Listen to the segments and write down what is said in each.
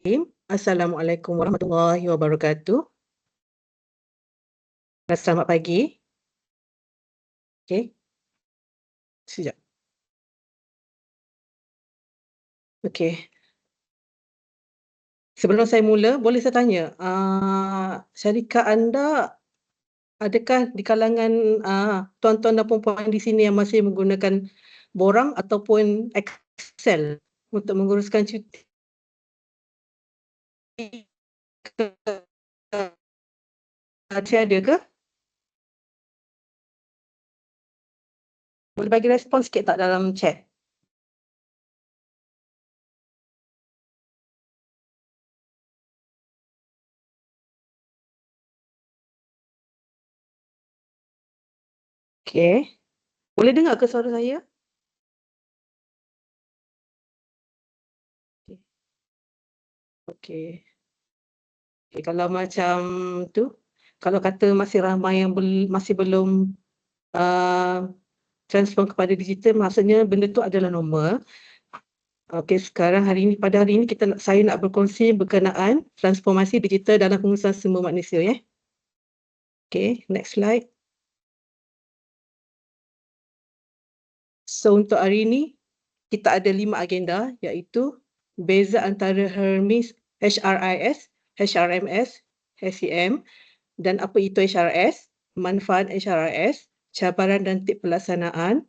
Assalamualaikum warahmatullahi wabarakatuh. Selamat pagi. Okey, sekejap. Okey, sebelum saya mula, boleh saya tanya, syarikat anda adakah di kalangan, tuan-tuan dan puan-puan di sini yang masih menggunakan borang ataupun Excel untuk menguruskan cuti ke tiada ke? Boleh bagi respon sikit tak dalam chat? Okey, boleh dengar ke suara saya? Okey. Okey, kalau macam tu, kalau kata masih ramai yang masih belum, eee, transform kepada digital, maksudnya benda tu adalah normal. Okey, sekarang pada hari ini saya nak berkongsi berkenaan transformasi digital dalam pengurusan semua manusia, ya. Okey, next slide. So, untuk hari ini, kita ada 5 agenda, iaitu beza antara HRIS, HRMS, HCM dan apa itu HRS, manfaat HRIS, cabaran dan tip pelaksanaan,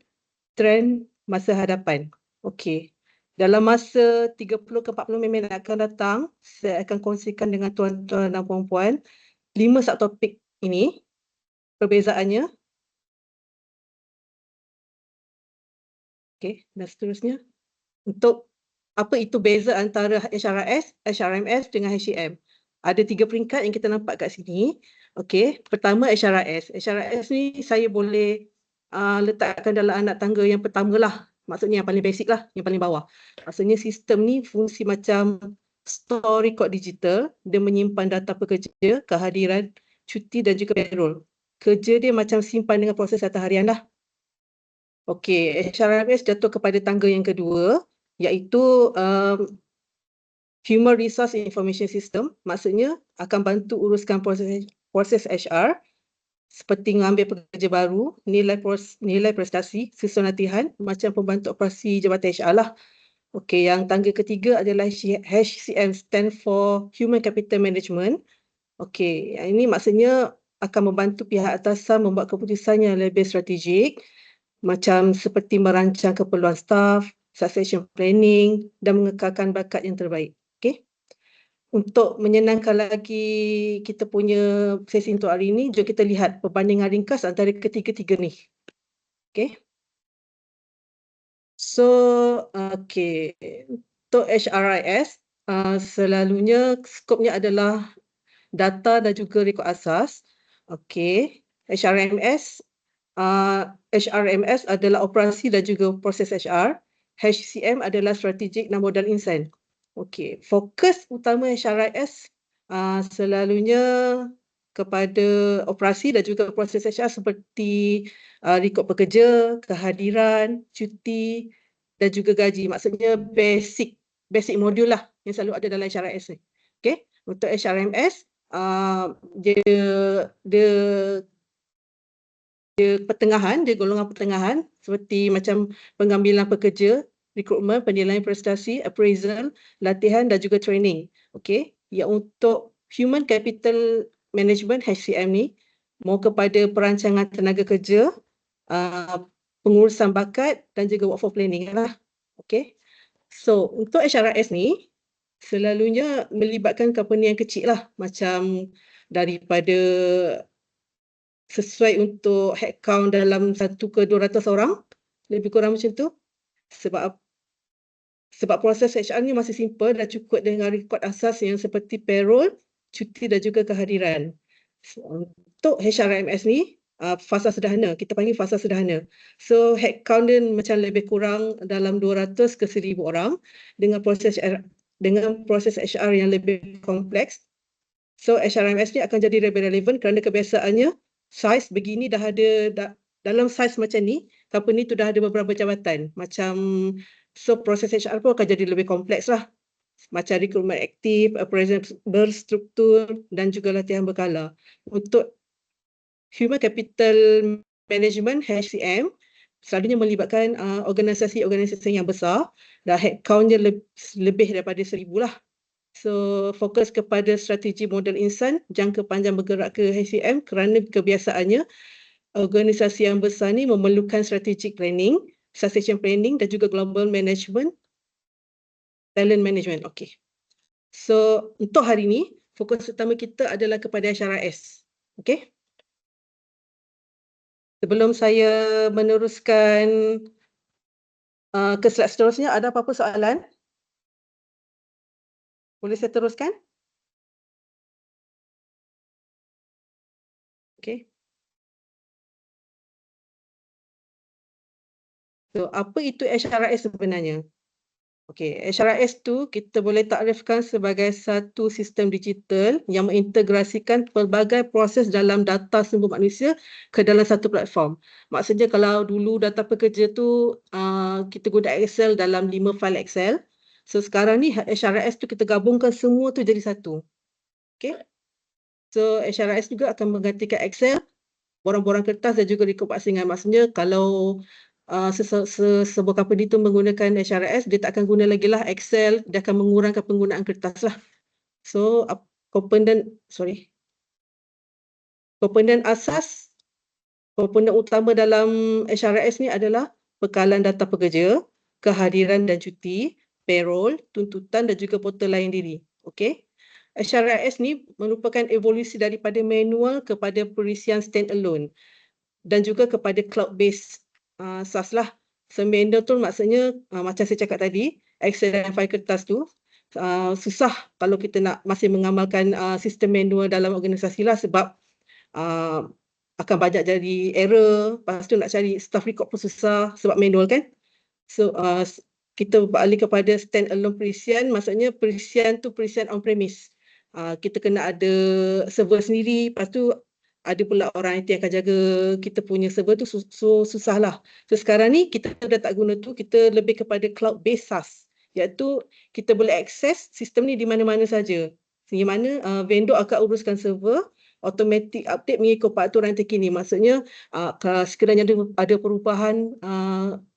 trend masa hadapan. Okey. Dalam masa 30 ke 40 minit yang akan datang, saya akan kongsikan dengan tuan-tuan dan puan-puan 5 subtopik ini, perbezaannya. Okey, dan seterusnya. Untuk apa itu beza antara HRIS, HRMS dengan HCM. Ada 3 peringkat yang kita nampak kat sini. Okey, pertama HRIS. HRIS ni saya boleh letakkan dalam anak tangga yang pertama lah. Maksudnya yang paling basic lah, yang paling bawah. Maksudnya sistem ni fungsi macam store record digital, dia menyimpan data pekerja, kehadiran, cuti dan juga payroll. Kerja dia macam simpan dengan proses data harian lah. Okey, HRMS jatuh kepada tangga yang kedua, iaitu Human Resource Information System. Maksudnya akan bantu uruskan proses HR seperti mengambil pekerja baru, nilai prestasi, susun latihan, macam pembantu operasi jabatan HR lah. Okey, yang tangga ketiga adalah HCM, stand for Human Capital Management. Okey, yang ini maksudnya akan membantu pihak atasan membuat keputusan yang lebih strategik, macam seperti merancang keperluan staf, succession planning dan mengekalkan bakat yang terbaik. Okey. Untuk menyenangkan lagi kita punya sesi untuk hari ini, jom kita lihat perbandingan ringkas antara ketiga-tiga ni. Okey. So, okey. Untuk HRIS, selalunya skopnya adalah data dan juga rekod asas. Okey. HRMS adalah operasi dan juga proses HR. HCM adalah strategik dan modal insan. Okey, fokus utama HRIS selalunya kepada operasi dan juga proses HR seperti rekod pekerja, kehadiran, cuti dan juga gaji. Maksudnya basic modul lah yang selalu ada dalam HRIS ni. Okey, untuk HRMS dia dia dia golongan pertengahan seperti macam pengambilan pekerja, rekrutmen, penilaian prestasi, appraisal, latihan dan juga training. Okey, yang untuk Human Capital Management HCM ni mau kepada perancangan tenaga kerja, pengurusan bakat dan juga workforce planning lah. Okey. So, untuk HRIS ni selalunya melibatkan company yang kecil lah, macam daripada sesuai untuk headcount dalam 1 ke 200 orang, lebih kurang macam tu. Sebab proses HR ni masih simple dan cukup dengan rekod asas yang seperti payroll, cuti dan juga kehadiran. So, untuk HRMS ni, fasa sederhana, kita panggil fasa sederhana. So, headcount dia macam lebih kurang dalam 200 ke 1000 orang dengan proses HR yang lebih kompleks. So, HRMS ni akan jadi lebih relevan kerana kebiasaannya saiz begini dah ada dalam saiz macam ni, company tu dah ada beberapa jabatan. Macam so proses HR pun akan jadi lebih kompleks lah. macam rekrutmen aktif, appraisal berstruktur dan juga latihan berkala. Untuk Human Capital Management HCM selalunya melibatkan organisasi-organisasi yang besar dan headcountnya lebih daripada 1,000 lah. So fokus kepada strategi model insan jangka panjang bergerak ke HCM kerana kebiasaannya organisasi yang besar ni memerlukan strategic planning, succession planning dan juga global management, talent management. Okay. So untuk hari ni fokus utama kita adalah kepada HRIS. Okay. Sebelum saya meneruskan ke slide seterusnya, ada apa-apa soalan? Boleh saya teruskan? Okay. So, apa itu HRIS sebenarnya? Okay, HRIS tu kita boleh takrifkan sebagai satu sistem digital yang mengintegrasikan pelbagai proses dalam data sumber manusia ke dalam satu platform. Maksudnya kalau dulu data pekerja tu kita guna Excel dalam 5 file Excel. So sekarang ni HRIS tu kita gabungkan semua tu jadi satu. Okay. So HRIS juga akan menggantikan Excel, borang-borang kertas dan juga rekod pasingan. Maksudnya kalau sebuah company itu menggunakan HRIS, dia tak akan guna lagi lah Excel, dia akan mengurangkan penggunaan kertas lah. So komponen asas, komponen utama dalam HRIS ni adalah bekalan data pekerja, kehadiran dan cuti, payroll, tuntutan dan juga portal layan diri. Okay. HRIS ni merupakan evolusi daripada manual kepada perisian standalone dan juga kepada cloud-based SaaS lah. So manual tu maksudnya macam saya cakap tadi, Excel dan file kertas tu susah kalau kita nak masih mengamalkan sistem manual dalam organisasi lah sebab akan banyak jadi error, lepas tu nak cari staff record pun susah sebab manual kan. So kita beralih kepada stand-alone perisian, maksudnya perisian tu perisian on-premise. Kita kena ada server sendiri, lepas tu ada pula orang IT yang akan jaga kita punya server tu, so susah lah. So sekarang ni kita dah tak guna tu, kita lebih kepada cloud-based SaaS, iaitu kita boleh akses sistem ni di mana-mana saja. Sehingga mana vendor akan uruskan server, automatic update mengikut peraturan terkini. Maksudnya kalau sekiranya ada perubahan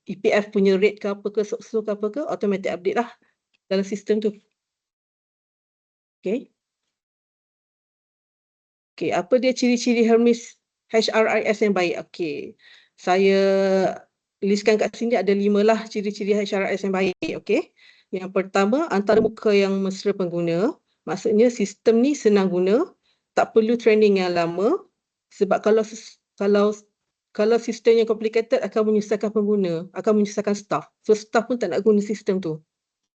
EPF punya rate ke apa ke, so ke apa ke, automatic update lah dalam sistem tu. Okay. Okay, apa dia ciri-ciri HRIS yang baik? Okay, saya listkan kat sini ada 5 lah ciri-ciri HRIS yang baik. Okay. Yang pertama, antara muka yang mesra pengguna. Maksudnya sistem ni senang guna, tak perlu training yang lama. Sebab kalau sistem yang complicated akan menyusahkan pengguna, akan menyusahkan staff. So staff pun tak nak guna sistem tu.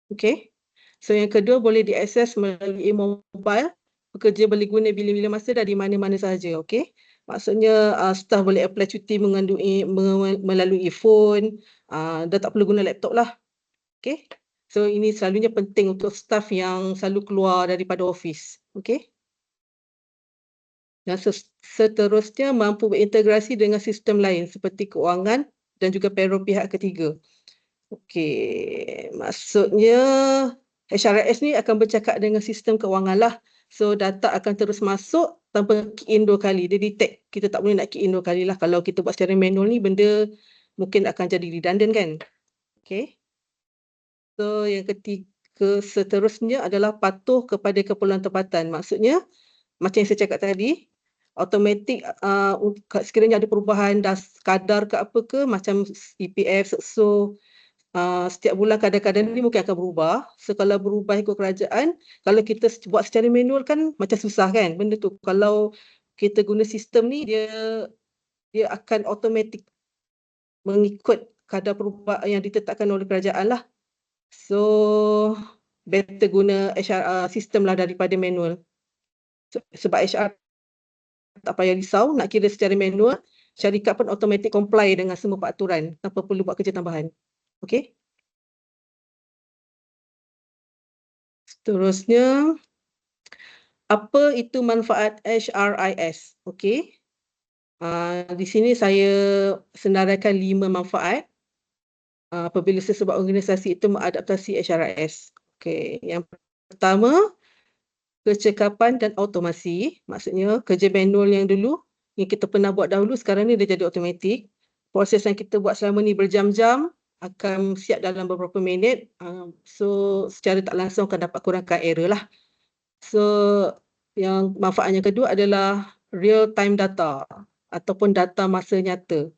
Okay. So yang kedua, boleh diakses melalui mobile. Pekerja boleh guna bila-bila masa dari mana-mana sahaja. Okay. Maksudnya staff boleh apply cuti melalui phone, dah tak perlu guna laptop lah. Okay. So ini selalunya penting untuk staff yang selalu keluar daripada office. Okay. Dan seterusnya mampu berintegrasi dengan sistem lain seperti keuangan dan juga payroll pihak ketiga. Okey, maksudnya HRIS ni akan bercakap dengan sistem keuangan lah. So data akan terus masuk tanpa key in 2 kali. Dia detect. Kita tak boleh nak key in 2 kali lah. Kalau kita buat secara manual ni, benda mungkin akan jadi redundant kan. Okay. So yang ketiga seterusnya adalah patuh kepada keperluan tempatan. Maksudnya macam yang saya cakap tadi, automatik sekiranya ada perubahan kadar ke apa ke, macam EPF, SEXO, setiap bulan kadang-kadang ni mungkin akan berubah. So kalau berubah ikut kerajaan, kalau kita buat secara manual kan macam susah kan benda tu. Kalau kita guna sistem ni, dia akan automatik mengikut kadar perubahan yang ditetapkan oleh kerajaan lah. So better guna HR sistem lah daripada manual. Sebab HR tak payah risau nak kira secara manual, syarikat pun automatic comply dengan semua peraturan tanpa perlu buat kerja tambahan. Okey. Seterusnya, apa itu manfaat HRIS? Okey. Di sini saya senaraikan 5 manfaat apabila sesebuah organisasi itu mengadaptasi HRIS. Okey, yang pertama kecekapan dan automasi, maksudnya kerja manual yang dulu yang kita pernah buat dahulu sekarang ni dia jadi automatik. Proses yang kita buat selama ni berjam-jam akan siap dalam beberapa minit. So secara tak langsung akan dapat kurangkan error lah. So yang manfaat yang kedua adalah real time data ataupun data masa nyata.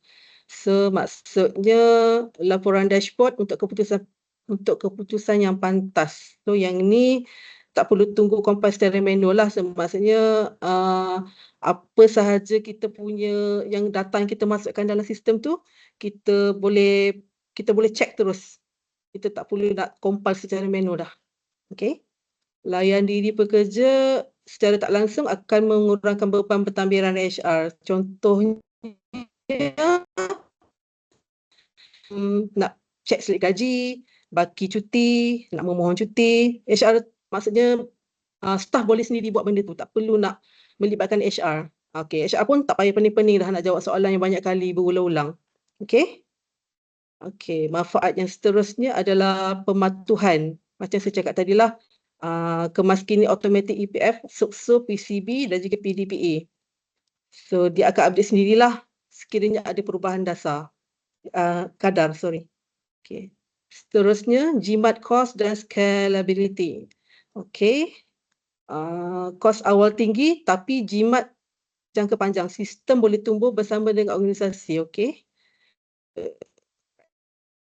So maksudnya laporan dashboard untuk keputusan yang pantas. So yang ni tak perlu tunggu compile secara manual lah. So, maksudnya apa sahaja kita punya yang data yang kita masukkan dalam sistem tu kita boleh check terus. Kita tak perlu nak compile secara manual dah. Okey. Layan diri pekerja secara tak langsung akan mengurangkan beban pentadbiran HR. Contohnya nak cek slip gaji, baki cuti, nak memohon cuti. HR maksudnya staff boleh sendiri buat benda tu, tak perlu nak melibatkan HR. Okey, HR pun tak payah pening-pening dah nak jawab soalan yang banyak kali berulang-ulang. Okey. Okey, manfaat yang seterusnya adalah pematuhan. Macam saya cakap tadilah, kemaskini automatik EPF, SUKSO, PCB dan juga PDPA. So dia akan update sendirilah sekiranya ada perubahan dasar. Kadar, sorry. Okay. Seterusnya, jimat kos dan scalability. Okay. Kos awal tinggi tapi jimat jangka panjang. Sistem boleh tumbuh bersama dengan organisasi. Okay.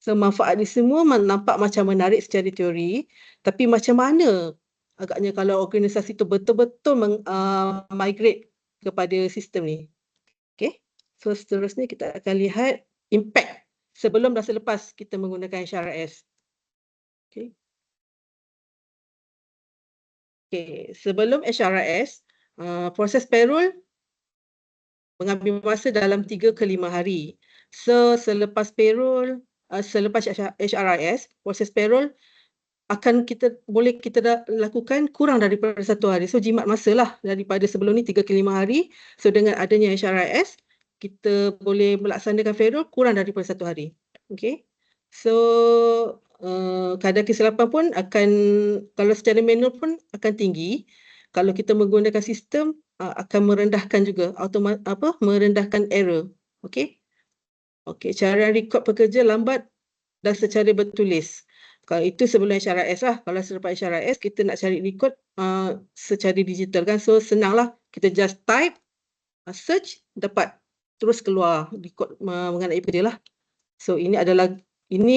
So, manfaat ni semua nampak macam menarik secara teori. Tapi macam mana agaknya kalau organisasi tu betul-betul migrate kepada sistem ni. Okay. So, seterusnya kita akan lihat impact sebelum dan selepas kita menggunakan HRIS. Okay. Okay. Sebelum HRIS, proses payroll mengambil masa dalam 3 ke 5 hari. So, selepas payroll, selepas HRIS, proses payroll akan kita lakukan kurang daripada 1 hari. So, jimat masa lah daripada sebelum ni 3 ke 5 hari. So, dengan adanya HRIS, kita boleh melaksanakan payroll kurang daripada 1 hari. Okay. So, kadar kesilapan pun akan, kalau secara manual pun akan tinggi. Kalau kita menggunakan sistem, akan merendahkan juga, merendahkan error. Okay. Okay, cara rekod pekerja lambat dan secara bertulis. Kalau itu sebelum HRIS lah. Kalau selepas HRIS, kita nak cari rekod secara digital kan. So, senanglah. Kita just type, search, dapat terus keluar rekod mengenai pekerja lah. So, ini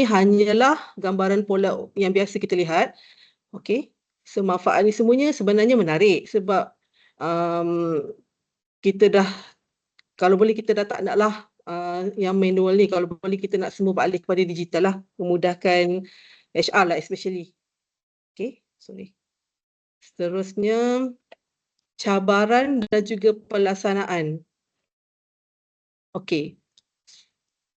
hanyalah gambaran pola yang biasa kita lihat. Okay. So, manfaat ni semuanya sebenarnya menarik sebab kita dah, kalau boleh kita dah tak naklah yang manual ni. Kalau boleh kita nak semua beralih kepada digital lah. Memudahkan HR lah especially. Okay, sorry. Seterusnya, cabaran dan juga pelaksanaan. Okay.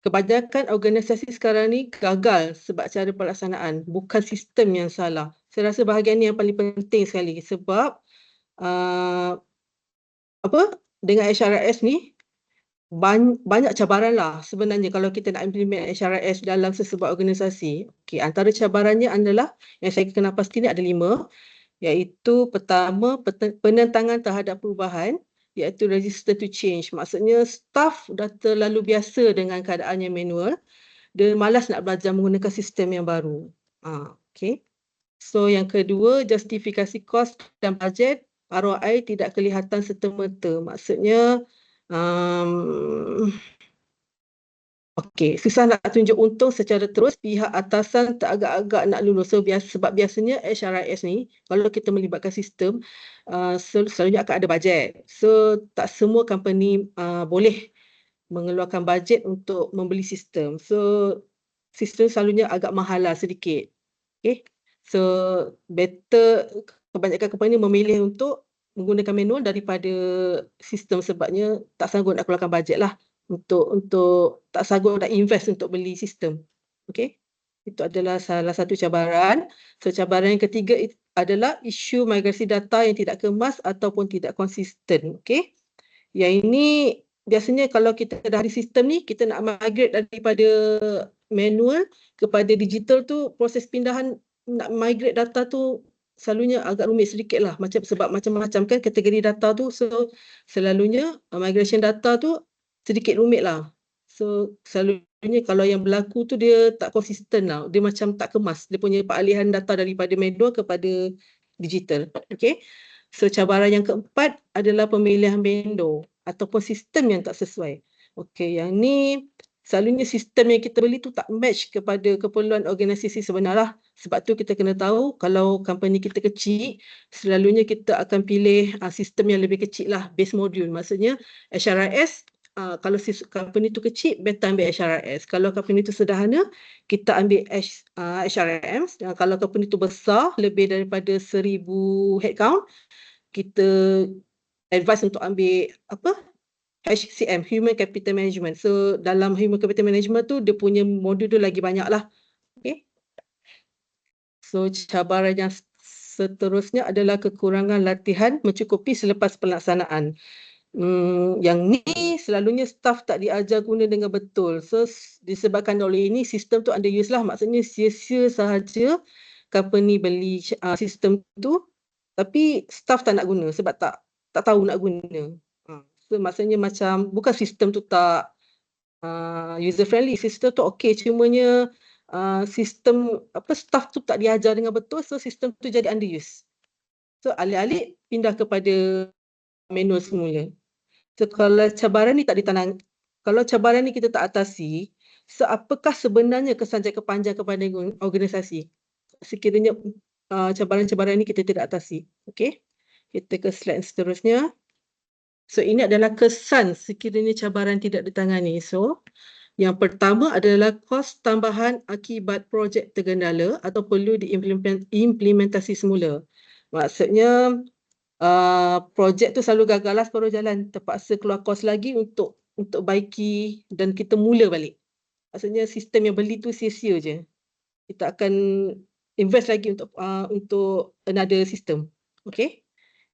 Kebanyakan organisasi sekarang ni gagal sebab cara pelaksanaan. Bukan sistem yang salah. Saya rasa bahagian ni yang paling penting sekali sebab dengan HRIS ni banyak cabaran lah sebenarnya kalau kita nak implement HRIS dalam sesebuah organisasi. Okay, antara cabarannya adalah yang saya kenal pasti ni ada 5, iaitu pertama penentangan terhadap perubahan, iaitu resistant to change. Maksudnya staff dah terlalu biasa dengan keadaan yang manual, dia malas nak belajar menggunakan sistem yang baru. Okay. So yang kedua, justifikasi kos dan bajet, ROI tidak kelihatan serta-merta. Maksudnya susah nak tunjuk untung secara terus, pihak atasan tak agak-agak nak lulus. So, sebab biasanya HRIS ni, kalau kita melibatkan sistem, selalunya akan ada bajet. So, tak semua company boleh mengeluarkan bajet untuk membeli sistem. So, sistem selalunya agak mahal lah sedikit. Okay. So, better kebanyakan company memilih untuk menggunakan manual daripada sistem sebabnya tak sanggup nak keluarkan bajet lah untuk tak sanggup nak invest untuk beli sistem. Okey. Itu adalah salah satu cabaran. So, cabaran yang ketiga adalah isu migrasi data yang tidak kemas ataupun tidak konsisten. Okey. Yang ini biasanya kalau kita dah ada sistem ni, kita nak migrate daripada manual kepada digital tu, proses pindahan nak migrate data tu selalunya agak rumit sedikit lah, sebab macam-macam kan kategori data tu, so selalunya migration data tu sedikit rumit lah. So selalunya kalau yang berlaku tu dia tak konsisten lah, dia macam tak kemas, dia punya peralihan data daripada manual kepada digital. Okay, so cabaran yang keempat adalah pemilihan vendor ataupun sistem yang tak sesuai. Okay, yang ni selalunya sistem yang kita beli tu tak match kepada keperluan organisasi sebenar lah. Sebab tu kita kena tahu kalau company kita kecil, selalunya kita akan pilih sistem yang lebih kecil lah, base module. Maksudnya HRIS, kalau company tu kecil, better ambil HRIS. Kalau company tu sederhana, kita ambil HRM. Kalau company tu besar, lebih daripada 1,000 headcount, kita advise untuk ambil HCM, Human Capital Management. So dalam Human Capital Management tu dia punya modul tu lagi banyak lah. Okay. So cabaran yang seterusnya adalah kekurangan latihan mencukupi selepas pelaksanaan. Yang ni selalunya staff tak diajar guna dengan betul. So disebabkan oleh ini sistem tu underuse lah. Maksudnya sia-sia sahaja company beli sistem tu, tapi staff tak nak guna sebab tak tahu nak guna. So maksudnya macam bukan sistem tu tak user friendly, sistem tu okey, cumanya sistem staff tu tak diajar dengan betul, so sistem tu jadi underuse. So alih-alih pindah kepada manual semula. So kalau cabaran ni kita tak atasi, so apakah sebenarnya kesan jangka panjang kepada organisasi sekiranya cabaran-cabaran ni kita tidak atasi. Okey, kita ke slide seterusnya. So ini adalah kesan sekiranya cabaran tidak ditangani. So yang pertama adalah kos tambahan akibat projek tergendala atau perlu diimplementasi semula. Maksudnya projek tu selalu gagal lah separuh jalan, terpaksa keluar kos lagi untuk baiki dan kita mula balik. Maksudnya sistem yang beli tu sia-sia je. Kita akan invest lagi untuk another system. Okay.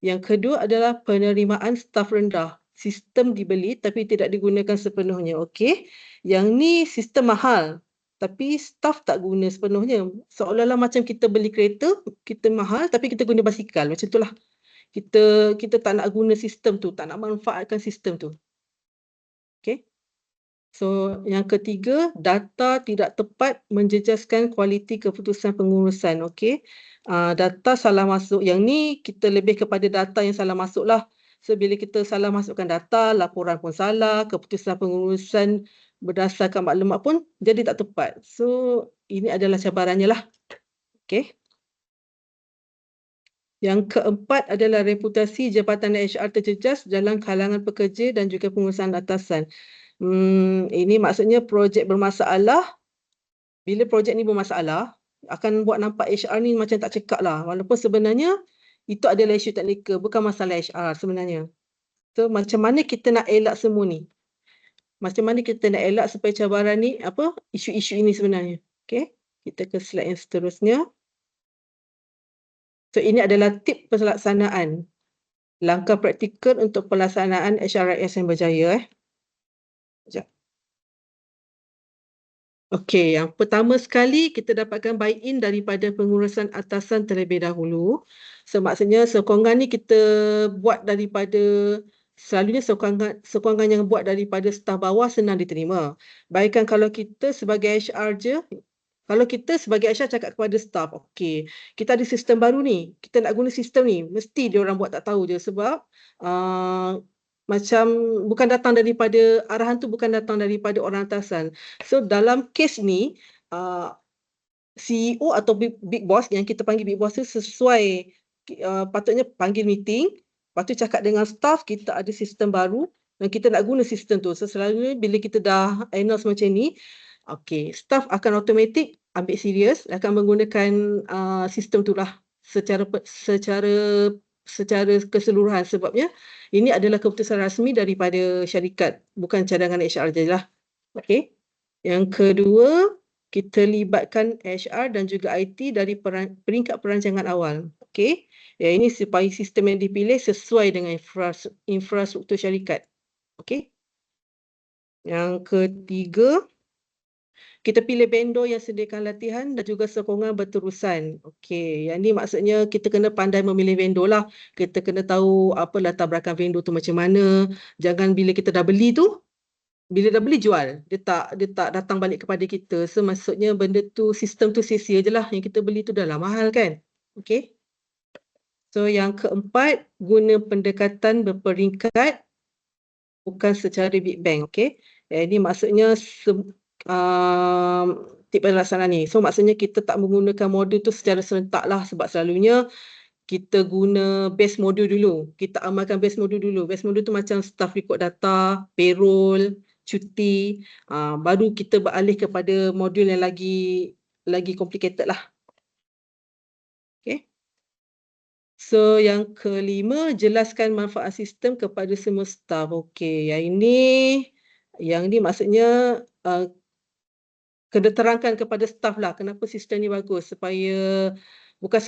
Yang kedua adalah penerimaan staf rendah. Sistem dibeli tapi tidak digunakan sepenuhnya. Okey. Yang ni sistem mahal tapi staf tak guna sepenuhnya. Seolah-olah macam kita beli kereta, kita mahal tapi kita guna basikal. Macam itulah. Kita tak nak guna sistem tu, tak nak manfaatkan sistem tu. Okey. So yang ketiga, data tidak tepat menjejaskan kualiti keputusan pengurusan. Okey. Data salah masuk. Yang ni kita lebih kepada data yang salah masuk lah. So bila kita salah masukkan data, laporan pun salah, keputusan pengurusan berdasarkan maklumat pun jadi tak tepat. So ini adalah cabarannya lah. Okey. Yang keempat adalah reputasi Jabatan HR terjejas dalam kalangan pekerja dan juga pengurusan atasan. Ini maksudnya projek bermasalah. Bila projek ni bermasalah, akan buat nampak HR ni macam tak cekak lah. Walaupun sebenarnya itu adalah isu teknikal, bukan masalah HR sebenarnya. So macam mana kita nak elak semua ni? Macam mana kita nak elak supaya cabaran ni, isu-isu ini sebenarnya. Okay, kita ke slide yang seterusnya. So ini adalah tip pelaksanaan. Langkah praktikal untuk pelaksanaan HRIS yang berjaya. Sekejap. Okey, yang pertama sekali kita dapatkan buy-in daripada pengurusan atasan terlebih dahulu. So maksudnya sokongan ni kita buat daripada, selalunya sokongan yang buat daripada staf bawah senang diterima. Baikkan kalau kita sebagai HR je, kalau kita sebagai HR cakap kepada staf, okey, kita ada sistem baru ni, kita nak guna sistem ni, mesti dia orang buat tak tahu je sebab macam bukan datang daripada, arahan tu bukan datang daripada orang atasan. So dalam kes ni, CEO atau big boss, yang kita panggil big boss tu sesuai, patutnya panggil meeting, lepas tu cakap dengan staff kita ada sistem baru dan kita nak guna sistem tu. So selalunya bila kita dah announce macam ni, okey, staff akan automatik ambil serius, akan menggunakan sistem tu lah secara keseluruhan, sebabnya ini adalah keputusan rasmi daripada syarikat, bukan cadangan HR je lah. Okey. Yang kedua, kita libatkan HR dan juga IT dari peringkat perancangan awal. Okey. Yang ini supaya sistem yang dipilih sesuai dengan infrastruktur syarikat. Okey. Yang ketiga, Kita pilih vendor yang sediakan latihan dan juga sokongan berterusan. Okey, yang ni maksudnya kita kena pandai memilih vendor lah. Kita kena tahu apa latar belakang vendor tu macam mana. Jangan bila kita dah beli tu, bila dah beli jual. Dia tak datang balik kepada kita. So maksudnya benda tu, sistem tu sia-sia je lah. Yang kita beli tu dah lah mahal kan. Okey. So yang keempat, guna pendekatan berperingkat bukan secara Big Bang. Okey. Ini maksudnya tip pelaksanaan ni. So maksudnya kita tak menggunakan modul tu secara serentak lah, sebab selalunya kita guna base modul dulu. Kita amalkan base modul dulu. Base modul tu macam staff record data, payroll, cuti. Baru kita beralih kepada modul yang lagi complicated lah. Okay. So yang kelima, jelaskan manfaat sistem kepada semua staff. Okey, yang ini maksudnya kena terangkan kepada staff lah kenapa sistem ni bagus, supaya bukan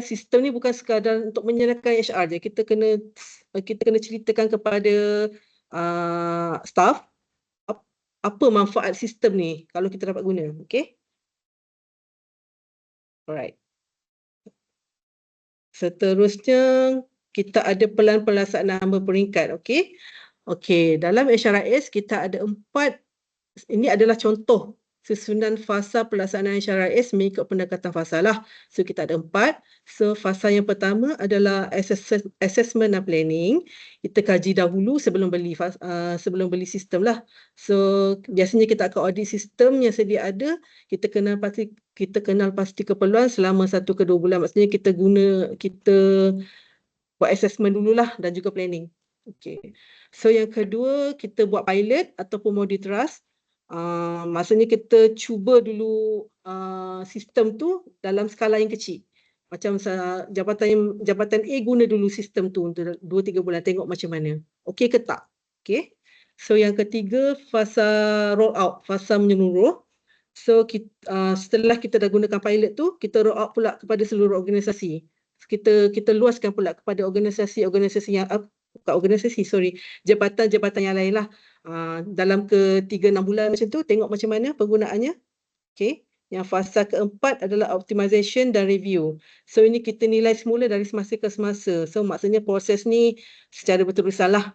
sistem ni bukan sekadar untuk menyenangkan HR je. Kita kena ceritakan kepada staff apa manfaat sistem ni kalau kita dapat guna. Okey. Alright. Seterusnya, kita ada pelan pelaksanaan berperingkat. Okey. Okey, dalam HRIS kita ada 4. Ini adalah contoh susunan fasa pelaksanaan HRIS mengikut pendekatan fasa lah. So kita ada 4. So fasa yang pertama adalah assessment dan planning. Kita kaji dahulu sebelum beli sistem lah. So biasanya kita akan audit sistem yang sedia ada. Kita kenal pasti keperluan selama 1 ke 2 bulan. Maksudnya kita buat assessment dululah dan juga planning. Okay. So yang kedua, kita buat pilot ataupun modul trust. Maksudnya kita cuba dulu sistem tu dalam skala yang kecil. Macam jabatan A guna dulu sistem tu untuk 2-3 bulan, tengok macam mana. Okey ke tak? Okay. So yang ketiga, fasa roll out, fasa menyeluruh. So setelah kita dah gunakan pilot tu, kita roll out pula kepada seluruh organisasi. Kita luaskan pula kepada organisasi-organisasi yang jabatan-jabatan yang lain lah. Dalam ke 3-6 bulan macam tu, tengok macam mana penggunaannya. Okay. Yang fasa keempat adalah optimization dan review. So ini kita nilai semula dari semasa ke semasa. So maksudnya proses ni secara berterusan lah.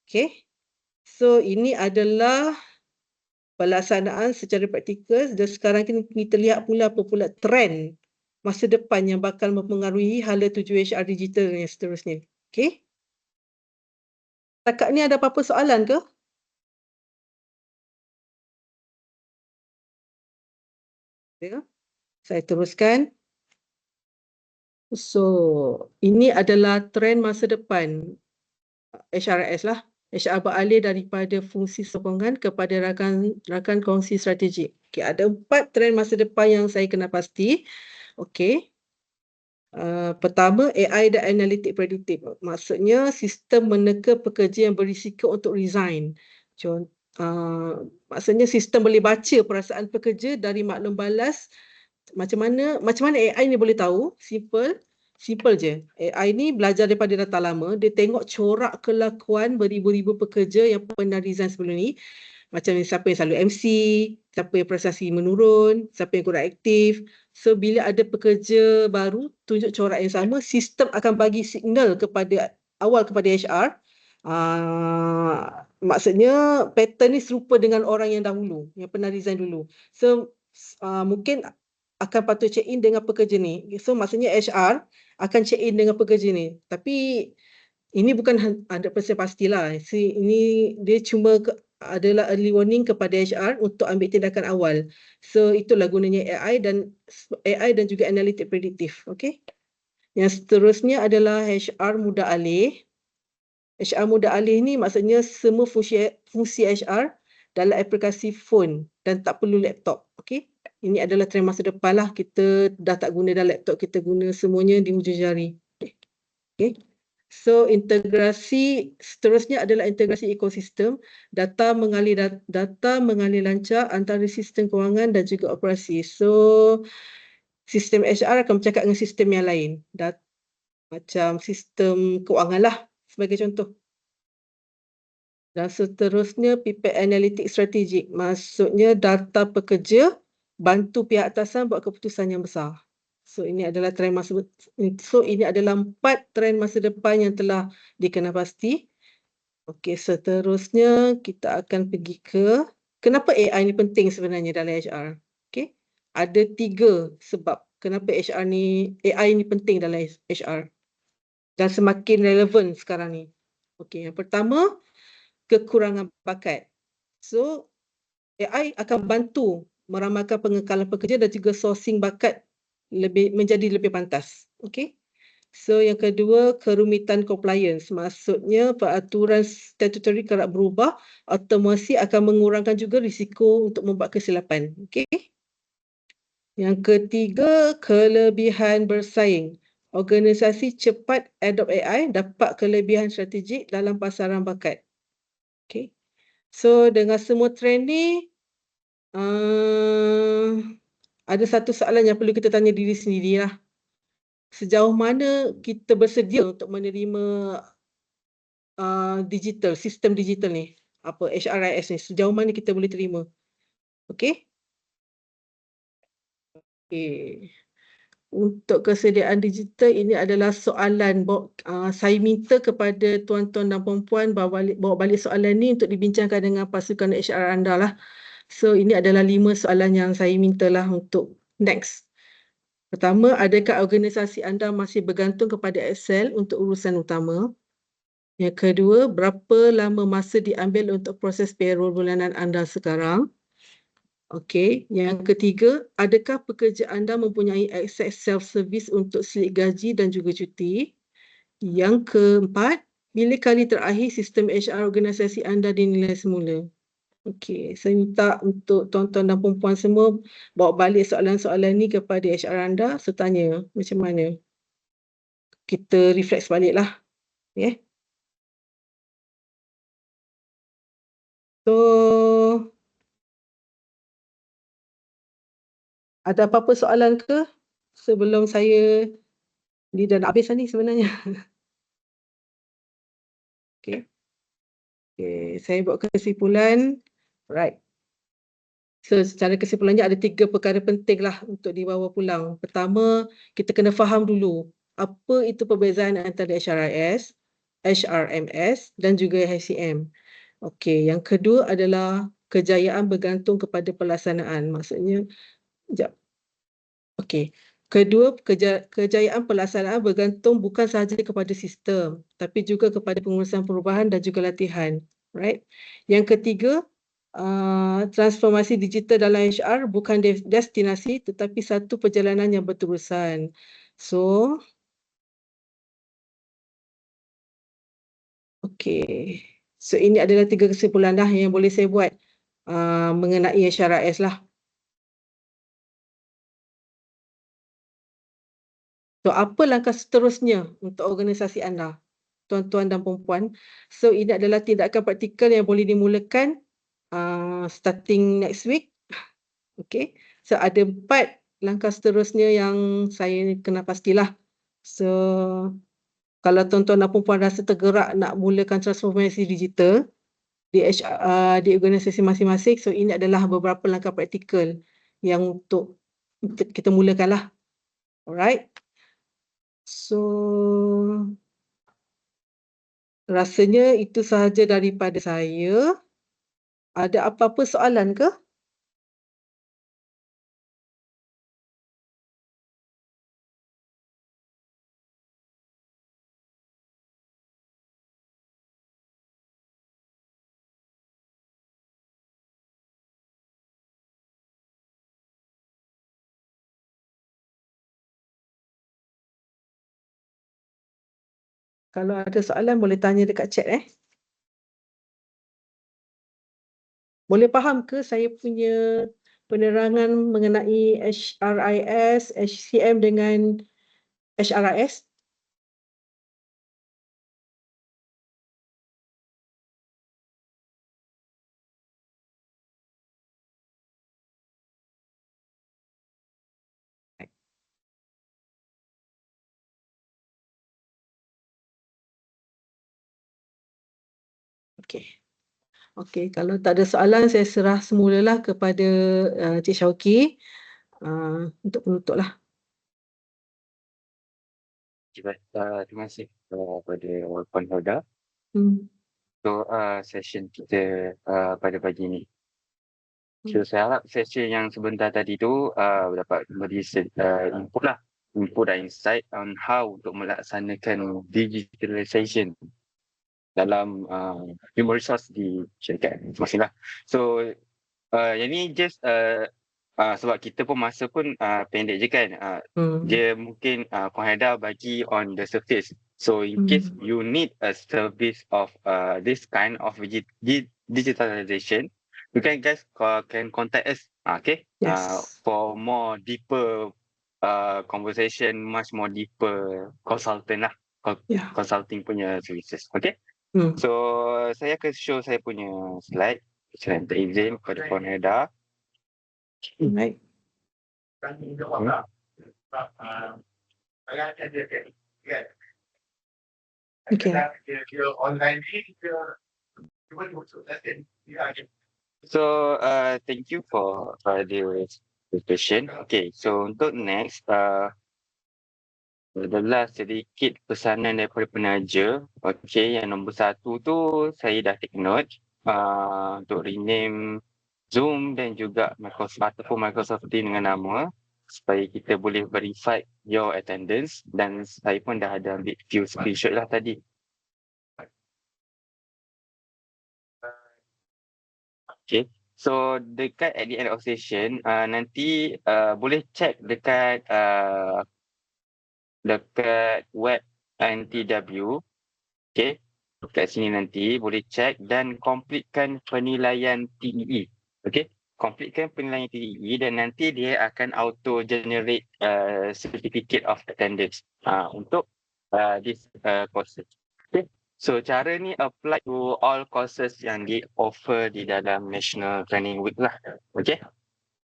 Okay. So ini adalah pelaksanaan secara praktikal, dan sekarang kita lihat pula apa pula trend masa depan yang bakal mempengaruhi hala tuju HR digital yang seterusnya. Okay. Setakat ni ada apa-apa soalan ke? Ya. Saya teruskan. So, ini adalah trend masa depan HRIS lah. HR beralih daripada fungsi sokongan kepada rakan kongsi strategik. Okay, ada 4 trend masa depan yang saya kenal pasti. Okey. Pertama, AI dan analitik prediktif. Maksudnya sistem meneka pekerja yang berisiko untuk resign. Maksudnya sistem boleh baca perasaan pekerja dari maklum balas. Macam mana AI ni boleh tahu? Simple je. AI ni belajar daripada data lama. Dia tengok corak kelakuan beribu-ribu pekerja yang pernah resign sebelum ni. Macam siapa yang selalu MC, siapa yang prestasi menurun, siapa yang kurang aktif. So bila ada pekerja baru tunjuk corak yang sama, sistem akan bagi signal kepada HR. Maksudnya pattern ni serupa dengan orang yang dahulu, yang pernah resign dulu. So mungkin akan patut check in dengan pekerja ni. So maksudnya HR akan check in dengan pekerja ni. Tapi ini bukan 100% pastilah. Ini dia cuma adalah early warning kepada HR untuk ambil tindakan awal. So itulah gunanya AI dan juga analitik prediktif. Okey. Yang seterusnya adalah HR mudah alih. HR mudah alih ni maksudnya semua fungsi HR dalam aplikasi phone dan tak perlu laptop. Okey. Ini adalah trend masa depan lah. Kita dah tak guna dah laptop, kita guna semuanya di hujung jari. Okey. So integrasi seterusnya adalah integrasi ekosistem. Data mengalir lancar antara sistem kewangan dan juga operasi. So sistem HR akan bercakap dengan sistem yang lain. Macam sistem kewangan lah sebagai contoh. Dan seterusnya people analytics strategik. Maksudnya data pekerja bantu pihak atasan buat keputusan yang besar. So ini adalah ini adalah 4 trend masa depan yang telah dikenal pasti. Okey, seterusnya kita akan pergi ke kenapa AI ni penting sebenarnya dalam HR. Okey. Ada 3 sebab kenapa AI ni penting dalam HR dan semakin relevan sekarang ni. Okey, yang pertama, kekurangan bakat. So, AI akan bantu meramalkan pengekalan pekerja dan juga sourcing bakat menjadi lebih pantas. Okey. So, yang kedua, kerumitan compliance. Maksudnya peraturan statutory kerap berubah, automasi akan mengurangkan juga risiko untuk membuat kesilapan. Okey. Yang ketiga, kelebihan bersaing. Organisasi cepat adopt AI dapat kelebihan strategik dalam pasaran bakat. Okey. So, dengan semua trend ni, ada satu soalan yang perlu kita tanya diri sendirilah. Sejauh mana kita bersedia untuk menerima sistem digital ni? Apa HRIS ni? Sejauh mana kita boleh terima? Okey? Okey. Untuk kesediaan digital ini adalah soalan saya minta kepada tuan-tuan dan puan-puan bawa balik soalan ni untuk dibincangkan dengan pasukan HR anda lah. So ini adalah 5 soalan yang saya mintalah untuk next. Pertama, adakah organisasi anda masih bergantung kepada Excel untuk urusan utama? Yang kedua, berapa lama masa diambil untuk proses payroll bulanan anda sekarang? Okey, yang ketiga, adakah pekerja anda mempunyai akses self-service untuk slip gaji dan juga cuti? Yang keempat, bila kali terakhir sistem HR organisasi anda dinilai semula? Okey, saya minta untuk tuan-tuan dan puan-puan semua bawa balik soalan-soalan ni kepada HR anda, so tanya macam mana. Kita reflect baliklah. Okay. So, ada apa-apa soalan ke sebelum saya ni dah nak habis dah ni sebenarnya. Okey. Okey, saya buat kesimpulan. Right. So, secara kesimpulannya ada 3 perkara penting lah untuk dibawa pulang. Pertama, kita kena faham dulu apa itu perbezaan antara HRIS, HRMS dan juga HCM. Okey, yang kedua adalah kejayaan bergantung kepada pelaksanaan. Maksudnya, sekejap. Okey. Kedua, kejayaan pelaksanaan bergantung bukan sahaja kepada sistem, tapi juga kepada pengurusan perubahan dan juga latihan. Right? Yang ketiga, transformasi digital dalam HR bukan destinasi tetapi satu perjalanan yang berterusan. So, okey. So, ini adalah 3 kesimpulan dah yang boleh saya buat mengenai HRIS lah. So, apa langkah seterusnya untuk organisasi anda, tuan-tuan dan puan-puan? So, ini adalah tindakan praktikal yang boleh dimulakan starting next week. Okay. So, ada 4 langkah seterusnya yang saya kena pastilah. So, kalau tuan-tuan dan puan-puan rasa tergerak nak mulakan transformasi digital di organisasi masing-masing, so ini adalah beberapa langkah praktikal yang untuk kita mulakanlah. Alright. So, rasanya itu sahaja daripada saya. Ada apa-apa soalan ke? Kalau ada soalan boleh tanya dekat chat Boleh faham ke saya punya penerangan mengenai HRIS, HCM dengan HRIS? Okey. Okey, kalau tak ada soalan saya serah semulalah kepada, Cik Syauqi, untuk penutuplah. Terima kasih kepada Puan Hoda. Hmm. So, session kita pada pagi ini. So, Hmm. saya harap session yang sebentar tadi tu dapat memberi input dan insight on how untuk melaksanakan digitalization dalam human resource di syarikat. Terima kasihlah. So, yang ni just sebab kita pun masa pun pendek je kan. Dia mungkin Puan Haida bagi on the surface. So in case you need a service of this kind of digitalization, you can guys can contact us. Okay. Yes. For more deeper conversation, much more deeper consultant lah. Yeah. Consulting punya services. Okay. Hmm. So saya akan show saya punya slide. Saya minta izin kepada Puan Haida. Right. Okay. So thank you for the question. Okay, so untuk next adalah sedikit pesanan daripada penaja. Okay, yang nombor 1 tu saya dah take note untuk rename Zoom dan juga Microsoft ataupun Microsoft Teams dengan nama supaya kita boleh verify your attendance, dan saya pun dah ada ambil few screenshot lah tadi. Okay, so dekat at the end of session nanti boleh check dekat web NTW. Okay, kat sini nanti boleh check dan completekan penilaian TEE. Okay, completekan penilaian TEE dan nanti dia akan auto generate certificate of attendance untuk this courses. Okay, so cara ni apply to all courses yang di offer di dalam National Training Week lah. Okay.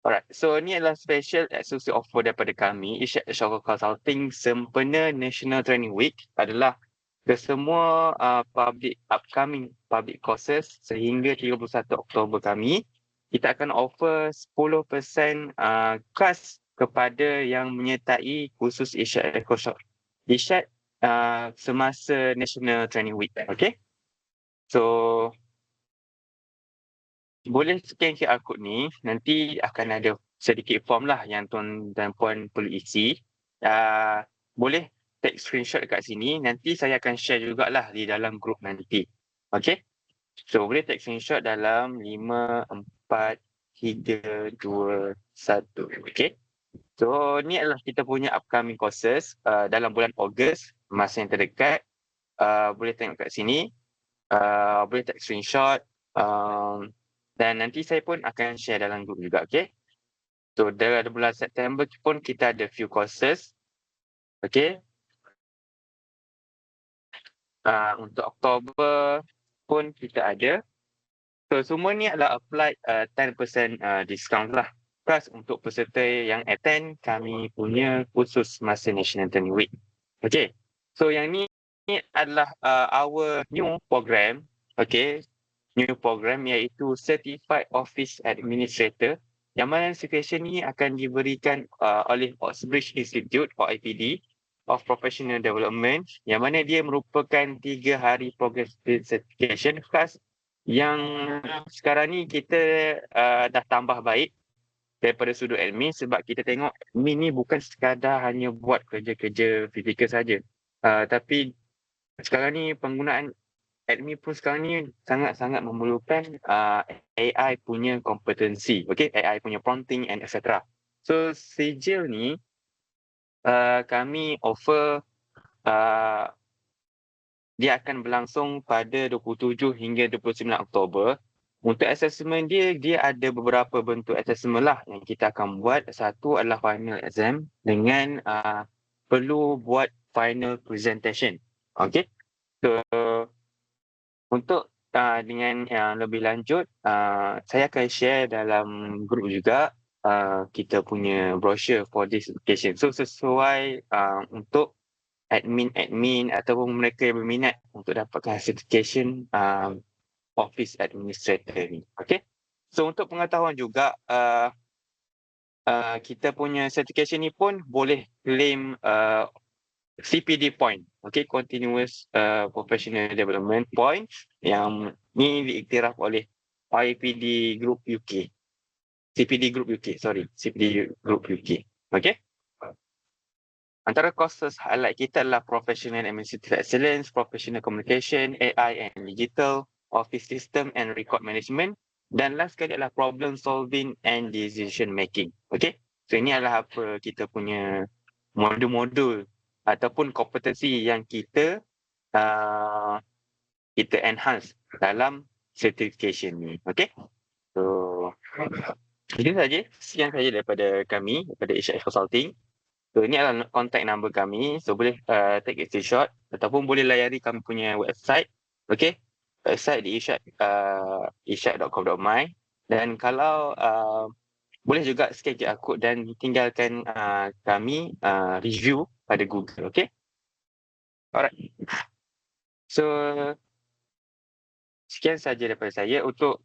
Alright, so ni adalah special exclusive offer daripada kami, Irsyad Ashokor Consulting sempena National Training Week adalah kesemua upcoming public courses sehingga 31 Oktober kami. Kita akan offer 10% kelas kepada yang menyertai khusus Irsyad semasa National Training Week. Okay? So, boleh scan QR code ni, nanti akan ada sedikit form lah yang tuan dan puan perlu isi. Boleh take screenshot dekat sini, nanti saya akan share jugalah di dalam group nanti. Okay? So boleh take screenshot dalam 5, 4, 3, 2, 1. Okay? So ni adalah kita punya upcoming courses dalam bulan Ogos, masa yang terdekat. Boleh tengok kat sini. Boleh take screenshot. Dan nanti saya pun akan share dalam group juga, okay? So, dalam bulan September pun kita ada few courses, okay? Untuk Oktober pun kita ada. So, semua ni adalah apply 10% discount lah. Plus untuk peserta yang attend kami punya khusus masa National Training Week. Okay? So, yang ni adalah our new program, okay? New program iaitu Certified Office Administrator, yang mana certification ni akan diberikan oleh Oxbridge Institute or IPD of Professional Development, yang mana dia merupakan 3 hari program certification khas yang sekarang ni kita dah tambah baik daripada sudut admin, sebab kita tengok admin ni bukan sekadar hanya buat kerja-kerja fizikal saja, tapi sekarang ni penggunaan admin pun sekarang ni sangat-sangat memerlukan AI punya kompetensi, okay? AI punya prompting and etc. So sijil ni kami offer dia akan berlangsung pada 27 hingga 29 Oktober. Untuk assessment dia ada beberapa bentuk assessment lah yang kita akan buat. Satu adalah final exam dengan perlu buat final presentation. Okay? So untuk dengan yang lebih lanjut, saya akan share dalam grup juga kita punya brochure for this application. So sesuai untuk admin ataupun mereka yang berminat untuk dapatkan certification office administrator ni. Okay. So untuk pengetahuan juga, kita punya certification ni pun boleh claim CPD point, okay, Continuous Professional Development Points, yang ni diiktiraf oleh IPD Group UK. CPD Group UK, CPD Group UK. Okay. Antara courses highlight kita adalah Professional Administrative Excellence, Professional Communication, AI and Digital, Office System and Record Management, dan last sekali adalah Problem Solving and Decision Making. Okay. So ini adalah apa kita punya modul-modul ataupun kompetensi yang kita enhance dalam certification ni. Okay. So itu saja, sekian saja daripada kami, daripada HRS Consulting. So ini adalah contact number kami, so boleh take a screenshot ataupun boleh layari kami punya website. Okay, website di irsyad.com.my, dan kalau boleh juga scan QR code dan tinggalkan kami review pada Google. Okay, alright. So sekian saja daripada saya. Untuk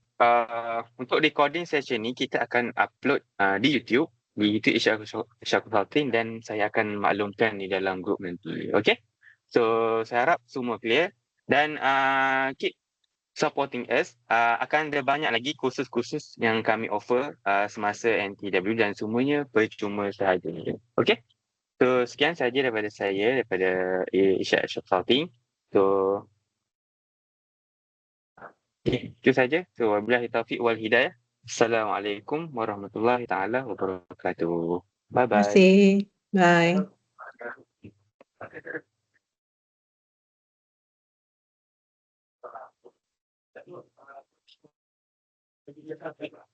recording session ni kita akan upload di YouTube Irsyad Consulting, dan saya akan maklumkan di dalam group nanti. Okay, so saya harap semua clear, dan keep supporting us. Akan ada banyak lagi kursus-kursus yang kami offer semasa NTW, dan semuanya percuma sahaja. Okay, so sekian saja daripada saya, daripada Irsyad Consulting. So itu saja. So wabillahi taufiq wal hidayah. Assalamualaikum warahmatullahi taala wabarakatuh. Bye Terima bye. kasih. Bye.